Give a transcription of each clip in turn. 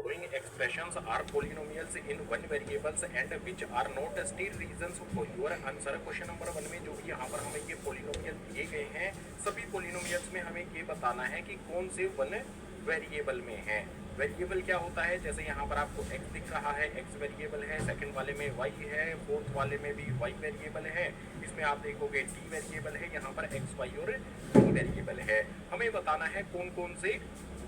following expressions are polynomials in one variables and which are not still reasons for your answer। Question number 1 में जो भी यहाँ पर हमें ये पोलिनोमियल दिए गए हैं, सभी पोलिनोमियल्स में हमें ये बताना है कि कौन से वन वेरिएबल में है। वेरिएबल क्या होता है, जैसे यहाँ पर आपको x दिख रहा है, x वेरिएबल है, सेकंड वाले में y है, फोर्थ वाले में भी y वेरिएबल है, इसमें आप देखोगे t वेरिएबल है, यहाँ पर x y और t वेरिएबल है। हमें बताना है कौन कौन से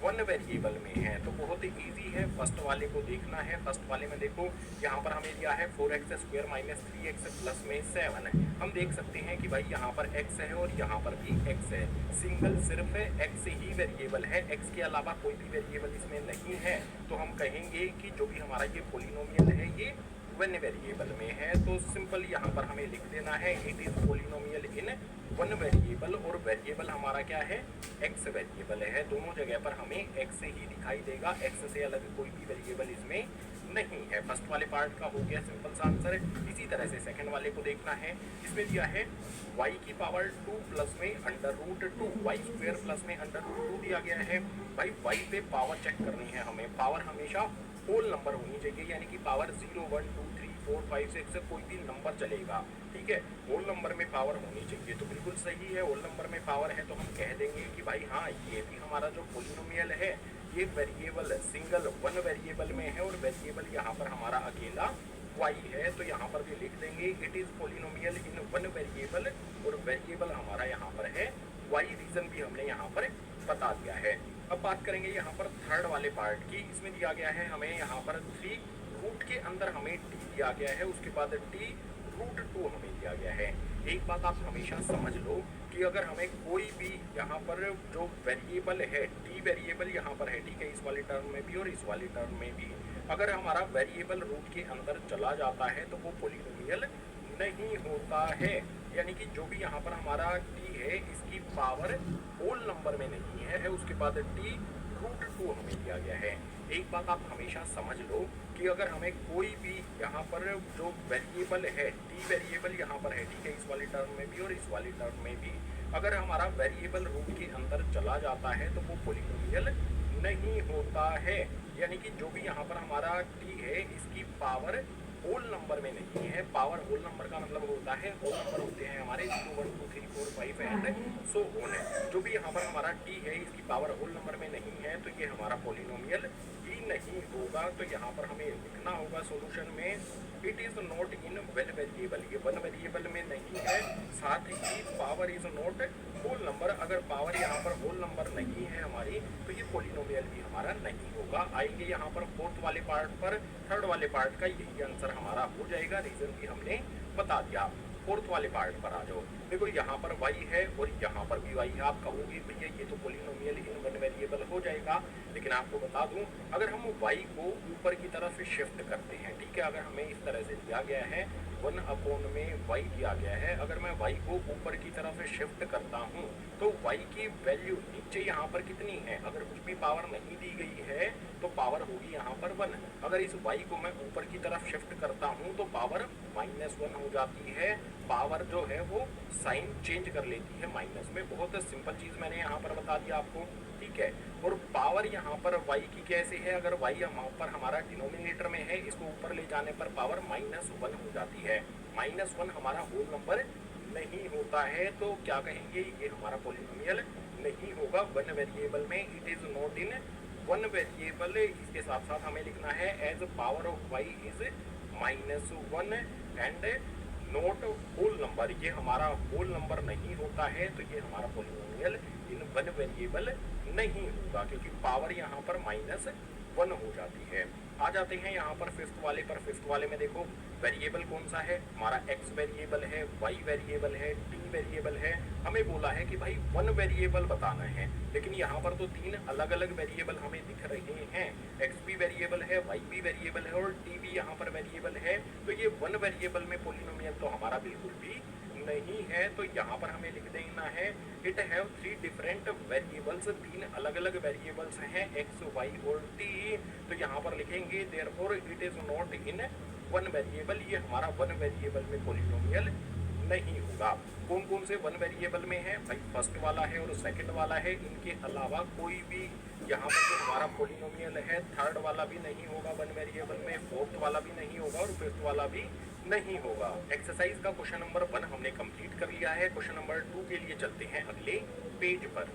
वन वेरिएबल में है। तो बहुत ही ईजी है, फर्स्ट वाले को देखना है। फर्स्ट वाले में देखो यहाँ पर हमें दिया है 4x² माइनस 3x प्लस में 7 है। हम देख सकते हैं कि भाई यहाँ पर x है और यहाँ पर भी x है। सिंगल सिर्फ x ही वेरिएबल है, x के अलावा कोई भी वेरिएबल इसमें नहीं है। तो हम कहेंगे कि जो भी हमारा ये पोलिनोमियल है ये वन वेरिएबल में है। तो सिंपल यहाँ पर हमें लिख देना है it is polynomial in one variable, और वेरिएबल हमारा क्या है, x वेरिएबल है। दोनों जगह पर हमें x ही दिखाई देगा, x से अलग कोई भी वेरिएबल इसमें नहीं है। फर्स्ट वाले पार्ट का हो गया सिंपल सा आंसर। इसी तरह से सेकंड वाले को देखना है। इसमें दिया है y की पावर 2 प्लस में √2, y² प्लस में √2 दिया गया है। भाई y पे पावर चेक करनी है हमें। पावर हमेशा होल नंबर होनी चाहिए, यानी कि पावर 0 1 2 3 4 5 6 कोई भी नंबर चलेगा, ठीक है। होल नंबर में पावर होनी चाहिए, तो बिल्कुल सही है। होल नंबर में पावर है तो हम कह देंगे कि भाई हाँ, ये भी हमारा जो पोलिनोमियल है ये वेरिएबल सिंगल वन वेरिएबल में है, और वेरिएबल यहाँ पर हमारा अकेला y है। तो यहाँ पर भी लिख देंगे it is polynomial in one variable, और वेरिएबल हमारा यहाँ पर है y। रीजन भी हमने यहाँ पर बता दिया है। अब बात करेंगे यहाँ पर थर्ड वाले पार्ट की। इसमें दिया गया है हमें यहाँ पर 3 रूट के अंदर हमें t दिया गया है, उसके बाद t √2 हमें दिया गया है। एक बात आप हमेशा समझ लो कि अगर हमें कोई भी यहाँ पर जो वेरिएबल है, t वेरिएबल यहाँ पर है, ठीक है, इस वाली टर्म में भी और इस वाली टर्म में भी, अगर हमारा वेरिएबल रूट के अंदर चला जाता है तो वो पोलिनोमियल नहीं होता है। यानी कि जो भी यहाँ पर हमारा t है इसकी पावर होल नंबर में नहीं है, उसके बाद t √2 हमें दिया गया है। एक बात आप हमेशा समझ लो कि अगर हमें कोई भी यहाँ पर जो वेरिएबल है, t वेरिएबल यहाँ पर है, ठीक है, इस वाली टर्म में भी और इस वाली टर्म में भी, अगर हमारा वेरिएबल रूट के अंदर चला जाता है तो वो पोलिनोमियल नहीं होता है। यानी कि जो भी यहाँ पर हमारा t है इसकी पावर होल नंबर में नहीं है। पावर होल नंबर का मतलब होता है, होल नंबर होते हैं हमारे 0 1 2 3 4 5 एंड सो ऑन है। जो भी यहाँ पर हमारा t है इसकी पावर होल नंबर में नहीं है, तो ये हमारा पोलिनोमियल ही नहीं होगा। तो यहाँ पर हमें लिखना होगा सॉल्यूशन में it is not in one variable, ये वन वेरिएबल में नहीं है। साथ ही power is not whole number, अगर पावर यहाँ पर होल नंबर नहीं है हमारी तो ये पोलिनोमियल भी हमारा नहीं होगा। आएंगे यहाँ पर फोर्थ वाले पार्ट पर, थर्ड वाले पार्ट का यही आंसर हमारा हो जाएगा। रीजन भी हमने बता दिया। फोर्थ वाले पार्ट पर आ जाओ। देखो यहाँ पर y है और यहाँ पर भी y है। आप कहोगे भैया ये तो पोलिनोमियल इन वन वेरिएबल हो जाएगा, लेकिन आपको बता दूं अगर हम y को ऊपर की तरफ शिफ्ट करते हैं, ठीक है, अगर हमें इस तरह से दिया गया है 1 में y दिया गया है, अगर मैं y को ऊपर की तरफ शिफ्ट करता हूँ तो y की वैल्यू नीचे यहाँ पर कितनी है, अगर कुछ भी पावर नहीं दी गई है तो पावर होगी यहाँ पर 1। अगर इस y को मैं ऊपर की तरफ शिफ्ट करता हूँ तो पावर -1 हो जाती है। पावर जो है वो साइन चेंज कर लेती है माइनस में। बहुत सिंपल चीज मैंने यहाँ पर बता दिया आपको, ठीक है। और पावर यहाँ पर y की कैसे है, अगर y यहाँ पर हमारा डिनोमिनेटर में है, इसको ऊपर ले जाने पर पावर -1 हो जाती है। -1 हमारा होल नंबर नहीं होता है, तो क्या कहेंगे, ये हमारा पोलिनोमियल नहीं होगा वन वेरिएबल में। It is not in one variable. इसके साथ साथ हमें लिखना है as power of y is -1 and not whole number, ये हमारा होल नंबर नहीं होता है, तो ये हमारा पोलिनोमियल इन वन वेरिएबल नहीं होगा, क्योंकि पावर यहाँ पर -1 हो जाती है। आ जाते हैं यहाँ पर फिफ्थ वाले पर। फिफ्थ वाले में देखो वेरिएबल कौन सा है, हमारा x वेरिएबल है, y वेरिएबल है, t वेरिएबल है। हमें बोला है कि भाई वन वेरिएबल बताना है, लेकिन यहाँ पर तो 3 अलग अलग वेरिएबल हमें दिख रहे हैं। x भी वेरिएबल है, y भी वेरिएबल है और t भी यहाँ पर वेरिएबल है। तो ये वन वेरिएबल में पोलिनोमियल तो हमारा बिल्कुल भी नहीं है। तो यहाँ पर हमें लिख देना है इट हैव 3 डिफरेंट वेरिएबल्स, 3 अलग अलग वेरिएबल्स हैं x, y और t। तो यहाँ पर लिखेंगे therefore it is not in one variable, ये हमारा वन वेरिएबल में पोलिनोमियल नहीं होगा। कौन कौन से वन वेरिएबल में है भाई, फर्स्ट वाला है और सेकंड वाला है, इनके अलावा कोई भी यहाँ पर जो हमारा पोलिनोमियल है थर्ड वाला भी नहीं होगा वन वेरिएबल में, फोर्थ वाला भी नहीं होगा और फिफ्थ वाला भी नहीं होगा। एक्सरसाइज का क्वेश्चन नंबर 1 हमने कंप्लीट कर लिया है। क्वेश्चन नंबर 2 के लिए चलते हैं अगले पेज पर।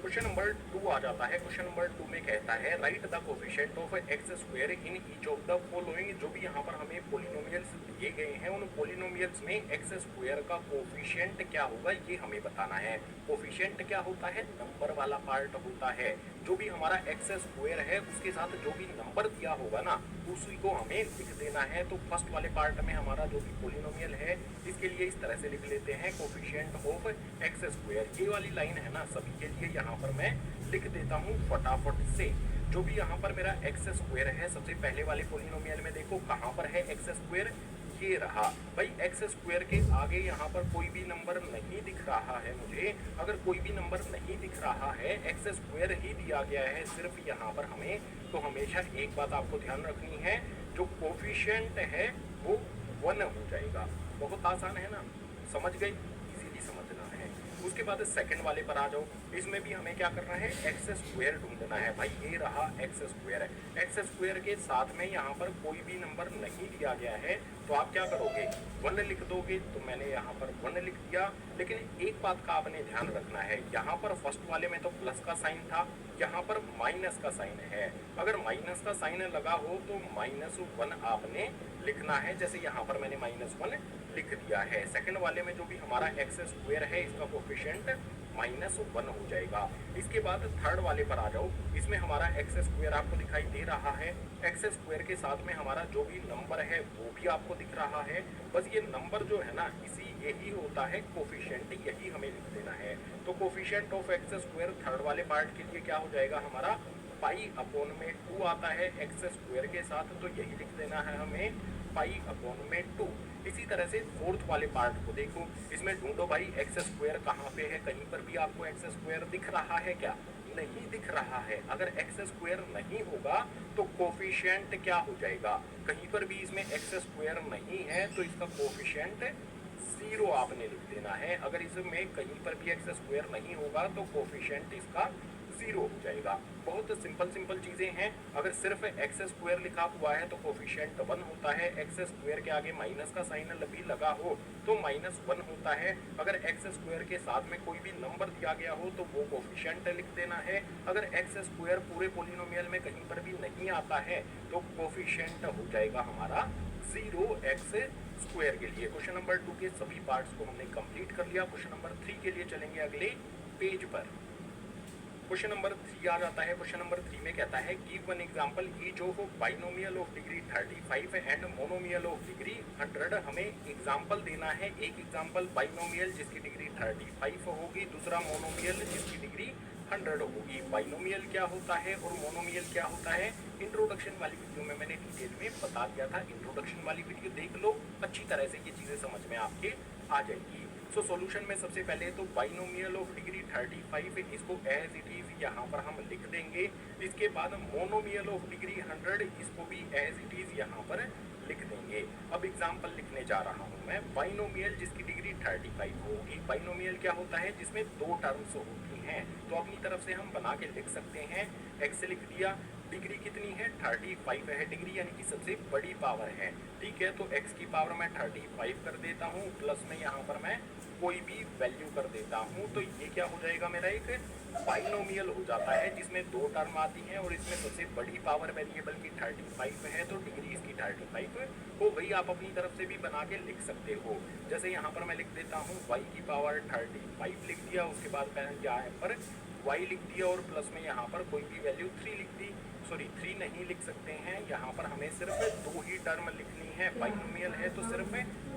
क्वेश्चन नंबर 2 आ जाता है। क्वेश्चन नंबर 2 में कहता है right the coefficient of x square in each of the following. जो भी यहाँ पर हमें पोलिनोमियल्स दिए गए हैं उन पोलिनोमियल्स में एक्स स्क्वायर का कोफिशिएंट क्या होगा ये हमें बताना है। कोफिशिएंट क्या होता है, नंबर वाला पार्ट होता है। जो भी हमारा एक्स स्क्वायर है उसके साथ जो भी नंबर दिया होगा ना उसी को हमें लिख देना है। तो फर्स्ट वाले पार्ट में हमारा जो भी पोलिनोमियल है इसके लिए इस तरह से लिख लेते हैं कोफिशिएंट ऑफ एक्स स्क्वायर। ये वाली लाइन है ना सभी के लिए यहाँ पर मैं लिख देता हूँ फटाफट से। जो भी यहाँ पर मेरा एक्स स्क्वायर है सबसे पहले वाले पोलिनोमियल में देखो कहाँ पर है एक्स स्क्वायर, ये रहा भाई। एक्स स्क्वायर के आगे यहाँ पर कोई भी नंबर नहीं दिख रहा है मुझे। अगर कोई भी नंबर नहीं दिख रहा है, एक्स स्क्वायर ही दिया गया है सिर्फ यहाँ पर हमें, तो हमेशा एक बात आपको ध्यान रखनी है, जो कोफिशिएंट है वो 1 हो जाएगा। बहुत आसान है ना, समझ गए, इजीली समझना है। उसके बाद सेकंड वाले पर आ जाओ। इसमें भी हमें क्या करना है, एक्स स्क्वायर ढूंढना है भाई। ये रहा एक्स स्क्वायर है। एक्स स्क्वायर के साथ में यहाँ पर कोई भी नंबर नहीं दिया गया है तो आप क्या करोगे, 1 लिख दोगे। तो मैंने यहाँ पर 1 लिख दिया। लेकिन एक बात का आपने ध्यान रखना है, यहाँ पर फर्स्ट वाले में तो प्लस का साइन था, यहाँ पर माइनस का साइन है। अगर माइनस का साइन लगा हो तो -1 आपने लिखना है, जैसे यहाँ पर मैंने -1 लिख दिया है। सेकंड वाले में जो भी हमारा एक्स स्क्वायर है इसका कोफिशिएंट -1 हो जाएगा। इसके बाद थर्ड वाले पर आ जाओ। इसमें हमारा एक्स स्क्वायर आपको दिखाई दे रहा है। एक्स स्क्वायर के साथ में हमारा जो भी नंबर है वो भी आपको दिख रहा है। बस ये नंबर जो है ना इसी यही होता है कोफिशिएंट, यही हमें लिख देना है। तो coefficient of x square third वाले पार्ट के लिए क्या हो जाएगा हमारा, π/2 आता है एक्स स्क्वायर के साथ, तो यही लिख देना है हमें π/2। इसी तरह से फोर्थ वाले पार्ट को देखो। इसमें ढूंढो भाई एक्स स्क्वायर कहाँ पे है, कहीं पर भी आपको एक्स स्क्वायर दिख रहा है क्या, नहीं दिख रहा है। अगर एक्स स्क्वायर नहीं होगा तो कोफिशिएंट क्या हो जाएगा, कहीं पर भी इसमें एक्स स्क्वायर नहीं है तो इसका कोफिशिएंट 0 आपने लिख देना है। अगर इसमें कहीं पर भी एक्स स्क्वायर नहीं होगा तो कोफिशिएंट इसका 0 हो जाएगा। बहुत सिंपल चीजें हैं। अगर सिर्फ एक्स स्क्वायर लिखा हुआ है तो कोफिशिएंट 1 होता है। एक्स स्क्वायर के आगे माइनस का साइन भी लगा हो तो -1 होता है। अगर एक्स स्क्वायर के साथ में कोई भी नंबर दिया गया हो तो वो कोफिशिएंट लिख देना है। अगर एक्स स्क्वायर पूरे पोलिनोमियल में कहीं पर भी नहीं आता है तो कोफिशिएंट हो जाएगा हमारा 0 एक्स स्क्वायर के लिए। क्वेश्चन नंबर 2 के सभी पार्ट्स को हमने कंप्लीट कर लिया। क्वेश्चन नंबर 3 के लिए चलेंगे अगले पेज पर। क्वेश्चन नंबर 3 आ जाता है। क्वेश्चन नंबर 3 में कहता है give one example each of binomial of degree 35 and monomial of degree 100। हमें एग्जांपल देना है। एक एग्जांपल बाइनोमियल जिसकी डिग्री 35 होगी, दूसरा मोनोमियल जिसकी डिग्री 100 होगी। बाइनोमियल क्या होता है और मोनोमियल क्या होता है, इंट्रोडक्शन वाली वीडियो में मैंने डिटेल में बता दिया था। इंट्रोडक्शन वाली वीडियो देख लो, अच्छी तरह से ये चीजें समझ में आपके आ जाएगी। सो सॉल्यूशन में सबसे पहले तो बाइनोमियल ऑफ डिग्री 35 इसको एज इट इज यहाँ पर हम लिख देंगे। इसके बाद मोनोमियल ऑफ डिग्री 100 इसको भी एज इट इज यहाँ पर लिख देंगे। अब एग्जांपल लिखने जा रहा हूँ मैं। बाइनोमियल जिसकी डिग्री 35 होगी। बाइनोमियल क्या होता है, जिसमें 2 टर्म्स होती हैं। तो अपनी तरफ से हम बना के लिख सकते हैं। एक्स लिख दिया, डिग्री कितनी है 35 है, डिग्री यानी कि सबसे बड़ी पावर है। ठीक है, तो x की पावर मैं 35 कर देता हूँ, प्लस में यहाँ पर मैं कोई भी वैल्यू कर देता हूँ। तो ये क्या हो जाएगा, मेरा एक बाइनोमियल हो जाता है जिसमें 2 टर्म आती हैं और इसमें सबसे बड़ी पावर वेरिएबल की 35 है, तो डिग्री इसकी 35 हो गई। आप अपनी तरफ से भी बना के लिख सकते हो। जैसे यहाँ पर मैं लिख देता हूँ y की पावर 35 लिख दिया, उसके बाद मैंने यहाँ पर y लिख दिया और प्लस में यहाँ पर कोई भी वैल्यू 3 लिख दी। सॉरी 3 नहीं लिख सकते हैं, यहाँ पर हमें सिर्फ 2 ही टर्म लिखनी है। बाइनोमियल है तो सिर्फ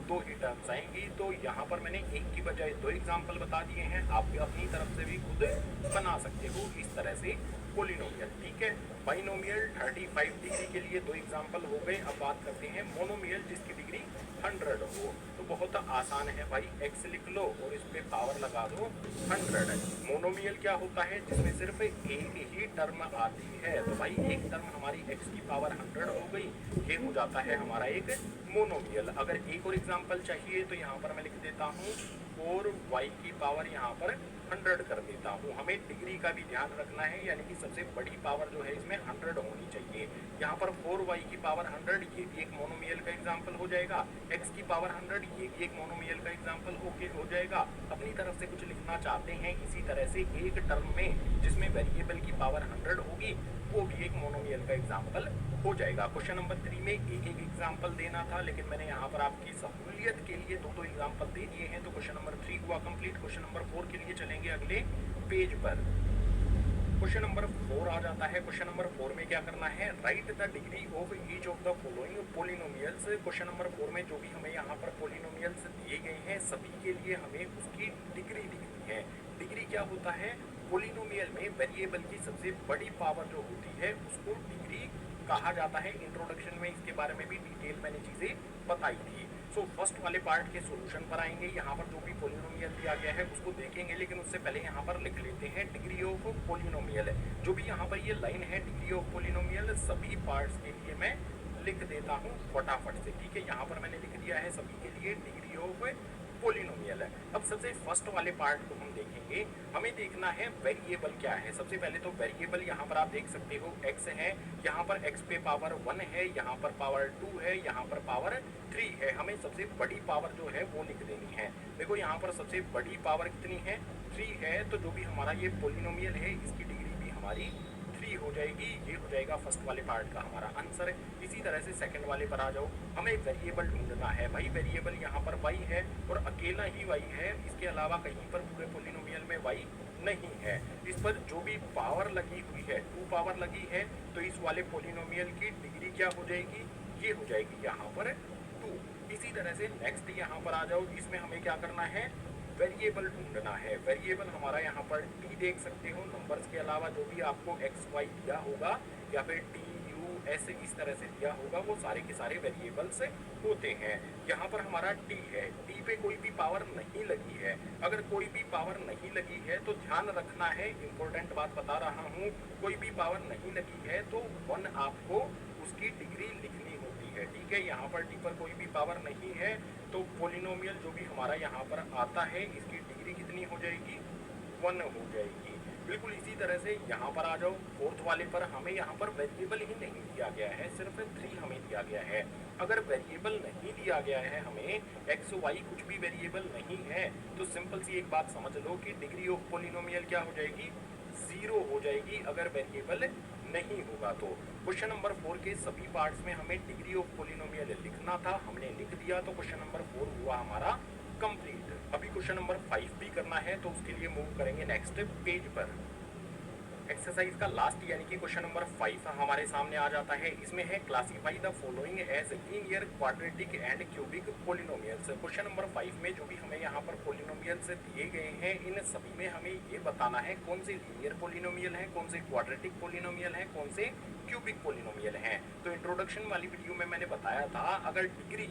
2 ही टर्म्स आएंगी। तो यहाँ पर मैंने एक की बजाय 2 एग्जाम्पल बता दिए हैं। आप भी अपनी तरफ से भी खुद बना सकते हो। इस तरह से पोलिनोमियल, ठीक है। बाइनोमियल 35 डिग्री के लिए दो एग्जाम्पल हो गए। अब बात करते हैं मोनोमियल जिसकी डिग्री 100 हो। तो बहुत आसान है भाई, x लिख लो और इस पे पावर लगा दो 100। मोनोमियल क्या होता है? जिसमें सिर्फ एक ही टर्म आती है। तो भाई एक टर्म हमारी x की पावर 100 हो गई, ये हो जाता है हमारा एक मोनोमियल। अगर एक और एग्जाम्पल चाहिए तो यहाँ पर मैं लिख देता हूँ 4y की पावर यहाँ पर 100 कर देता हूँ। हमें डिग्री का भी ध्यान रखना है, यानी कि सबसे बड़ी पावर जो है इसमें 100 होनी चाहिए। यहाँ पर 4y की पावर 100 ये भी एक मोनोमियल का एग्जाम्पल हो जाएगा, x की पावर 100 ये भी एक मोनोमियल का एग्जाम्पल हो जाएगा। अपनी तरफ से कुछ लिखना चाहते हैं इसी तरह से एक टर्म में जिसमें वेरिएबल की पावर 100 होगी, वो भी एक मोनोमियल का एग्जाम्पल हो जाएगा। क्वेश्चन नंबर 3 में एक एक एग्जाम्पल देना था, लेकिन मैंने यहाँ पर आपकी सहूलियत के लिए दो एग्जाम्पल दे दिए हैं, तो क्वेश्चन नंबर 3 हुआ कंप्लीट। क्वेश्चन नंबर 4 के लिए चलेंगे अगले पेज पर। क्वेश्चन नंबर 4 आ जाता है। क्वेश्चन नंबर 4 में क्या करना है? Right the degree of each of the following polynomials. Question number 4 में जो भी हमें यहाँ पर पोलिनोमियल्स दिए गए हैं सभी के लिए हमें उसकी डिग्री लिखनी है। डिग्री क्या होता है? पोलिनोमियल में वेरिएबल की सबसे बड़ी पावर जो होती है उसको डिग्री कहा जाता है। इंट्रोडक्शन में इसके बारे में भी डिटेल मैंने चीजें बताई थी। सो फर्स्ट वाले पार्ट के सॉल्यूशन पर आएंगे। यहाँ पर जो भी पोलिनोमियल दिया गया है उसको देखेंगे, लेकिन उससे पहले यहाँ पर लिख लेते हैं डिग्री ऑफ पोलिनोमियल। जो भी यहाँ पर ये लाइन है डिग्री ऑफ पोलिनोमियल, सभी पार्ट्स के लिए मैं लिख देता हूँ फटाफट से, ठीक है। यहाँ पर मैंने लिख दिया है सभी के लिए डिग्री ऑफ पोलिनोमियल है। अब सबसे फर्स्ट वाले पार्ट को हम देखेंगे। हमें देखना है वेरिएबल क्या है। सबसे पहले तो वेरिएबल यहाँ पर आप देख सकते हो x है, यहाँ पर x पे पावर 1 है, यहाँ पर पावर 2 है, यहाँ पर पावर 3 है। हमें सबसे बड़ी पावर जो है वो लिख देनी है। देखो यहाँ पर सबसे बड़ी पावर कितनी है? 3 है। तो जो भी हमारा ये पोलिनोमियल है इसकी डिग्री भी हमारी 3 हो जाएगी। ये हो जाएगा फर्स्ट वाले पार्ट का हमारा आंसर। इसी तरह से सेकंड वाले पर आ जाओ। हमें वेरिएबल ढूंढना है। भाई वेरिएबल यहाँ पर y है और अकेला ही y है, इसके अलावा कहीं पर पूरे पोलिनोमियल में y नहीं है। इस पर जो भी पावर लगी हुई है 2 पावर लगी है, तो इस वाले पोलिनोमियल की डिग्री क्या हो जाएगी? ये हो जाएगी यहाँ पर 2। इसी तरह से नेक्स्ट यहाँ पर आ जाओ। इसमें हमें क्या करना है? वेरिएबल ढूंढना है। वेरिएबल हमारा यहाँ पर t देख सकते हो, नंबर्स के अलावा जो भी आपको x y दिया होगा या फिर t u s इस तरह से दिया होगा, वो सारे के सारे वेरिएबल्स होते हैं। यहाँ पर हमारा t है, t पे कोई भी पावर नहीं लगी है। अगर कोई भी पावर नहीं लगी है तो ध्यान रखना है, इंपॉर्टेंट बात बता रहा हूँ, कोई भी पावर नहीं लगी है तो 1 आपको उसकी डिग्री लिखनी होती है, ठीक है। यहाँ पर t पर कोई भी पावर नहीं है तो पोलिनोमियल जो भी हमारा यहाँ पर आता है इसकी डिग्री कितनी हो जाएगी? 1 हो जाएगी। बिल्कुल इसी तरह से यहाँ पर आ जाओ। फोर्थ वाले पर हमें यहाँ पर वेरिएबल ही नहीं दिया गया है, सिर्फ 3 हमें दिया गया है। अगर वेरिएबल नहीं दिया गया है हमें, x y कुछ भी वेरिएबल नहीं है, तो सिंपल सी एक बात समझ लो कि डिग्री ऑफ पोलिनोमियल क्या हो जाएगी? 0 हो जाएगी अगर वेरिएबल नहीं होगा तो। क्वेश्चन नंबर 4 के सभी पार्ट्स में हमें डिग्री ऑफ पोलिनोमियल लिखना था, हमने लिख दिया, तो क्वेश्चन नंबर 4 हुआ हमारा कंप्लीट। अभी क्वेश्चन नंबर 5 भी करना है, तो उसके लिए मूव करेंगे नेक्स्ट पेज पर। एक्सरसाइज का लास्ट यानी कि क्वेश्चन नंबर 5 हमारे सामने आ जाता है। इसमें है classify the following as linear, quadratic and cubic polynomials. Question number 5 में जो भी हमें यहाँ पर पोलिनोमियल्स दिए गए हैं, इन सभी में हमें ये बताना है कौन से लीनियर पोलिनोमियल हैं, कौन से क्वाड्रेटिक पोलिनोमियल हैं, कौन से क्यूबिक पोलिनोमियल हैं। तो इंट्रोडक्शन वाली वीडियो में मैंने बताया था, अगर डिग्री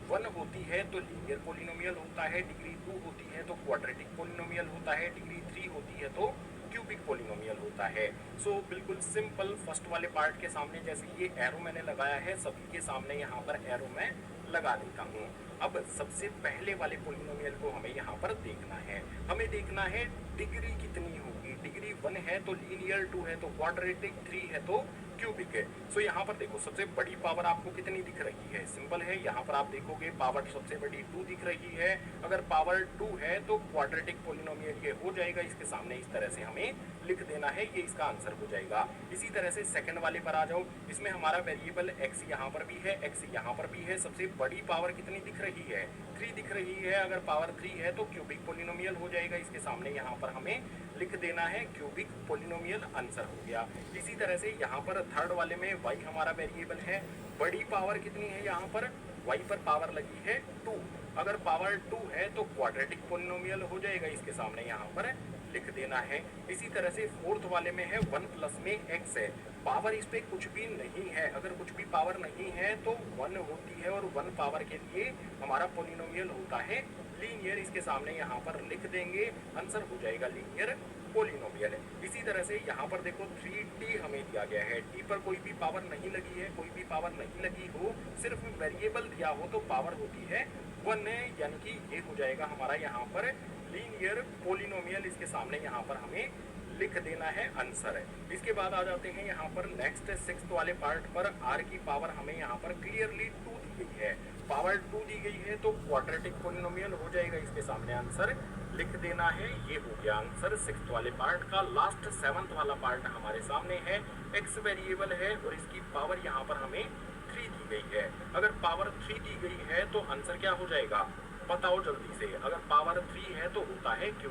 1 होती है तो लीनियर पोलिनोमियल होता है, डिग्री 2 होती है तो क्वाड्रेटिक पोलिनोमियल होता है, डिग्री 3 होती है तो क्यूबिक पोलिनोमियल होता है। सो बिल्कुल सिंपल, फर्स्ट वाले पार्ट के सामने जैसे ये एरो मैंने लगाया है, सभी के सामने यहाँ पर एरो मैं लगा देता हूँ। अब सबसे पहले वाले पोलिनोमियल को हमें यहाँ पर देखना है। हमें देखना है डिग्री कितनी होगी। डिग्री 1 है तो लीनियर, 2 है तो क्वाड्रेटिक, 3 है तो क्यूबिक है। सो यहाँ पर देखो सबसे बड़ी पावर आपको कितनी दिख रही है? सिंपल है, यहाँ पर आप देखोगे पावर सबसे बड़ी 2 दिख रही है। अगर पावर 2 है तो क्वाड्रेटिक पोलिनोमियल ये हो जाएगा। इसके सामने इस तरह से हमें लिख देना है, ये इसका आंसर हो जाएगा। इसी तरह से सेकंड वाले पर आ जाओ। इसमें हमारा वेरिएबल x यहाँ पर भी है, x यहाँ पर भी है। सबसे बड़ी पावर कितनी दिख रही है? 3 दिख रही है। अगर पावर 3 है तो क्यूबिक पोलिनोमियल हो जाएगा। इसके सामने यहाँ पर हमें लिख देना है क्यूबिक पोलिनोमियल, आंसर हो गया। इसी तरह से यहाँ पर थर्ड वाले में y हमारा वेरिएबल है। बड़ी पावर कितनी है? यहाँ पर y पर पावर लगी है 2। अगर पावर 2 है तो क्वाड्रेटिक पोलिनोमियल हो जाएगा। इसके सामने यहाँ पर लिख देना है। इसी तरह से फोर्थ वाले में है 1 प्लस में x है, पावर इस पे कुछ भी नहीं है, अगर कुछ भी पावर नहीं है तो 1 होती है, और 1 पावर के लिए हमारा पोलिनोमियल होता है लीनियर। इसके सामने यहाँ पर लिख देंगे, आंसर हो जाएगा लीनियर पोलिनोमियल। इसी तरह से यहाँ पर देखो 3t हमें दिया गया है, t पर कोई भी पावर नहीं लगी है, कोई भी पावर नहीं लगी हो, सिर्फ वेरिएबल दिया हो तो पावर होती है 1, यानी कि ये हो जाएगा हमारा यहाँ पर लीनियर पोलिनोमियल। इसके सामने यहाँ पर हमें लिख देना है आंसर। इसके बाद आ जाते हैं यहाँ पर नेक्स्ट 6th वाले पार्ट पर। r की पावर हमें यहाँ पर क्लियरली 2 दी गई है, पावर 2 दी गई है तो क्वाड्रेटिक पोलिनोमियल हो जाएगा। इसके सामने आंसर लिख देना है, ये हो गया आंसर 6th वाले पार्ट का। लास्ट 7th वाला पार्ट हमारे सामने है, x वेरिएबल है और इसकी पावर यहाँ पर हमें 3 दी गई है। अगर पावर 3 दी गई है तो आंसर क्या हो जाएगा, बताओ जल्दी से। अगर पावर 3 है तो होता है क्यू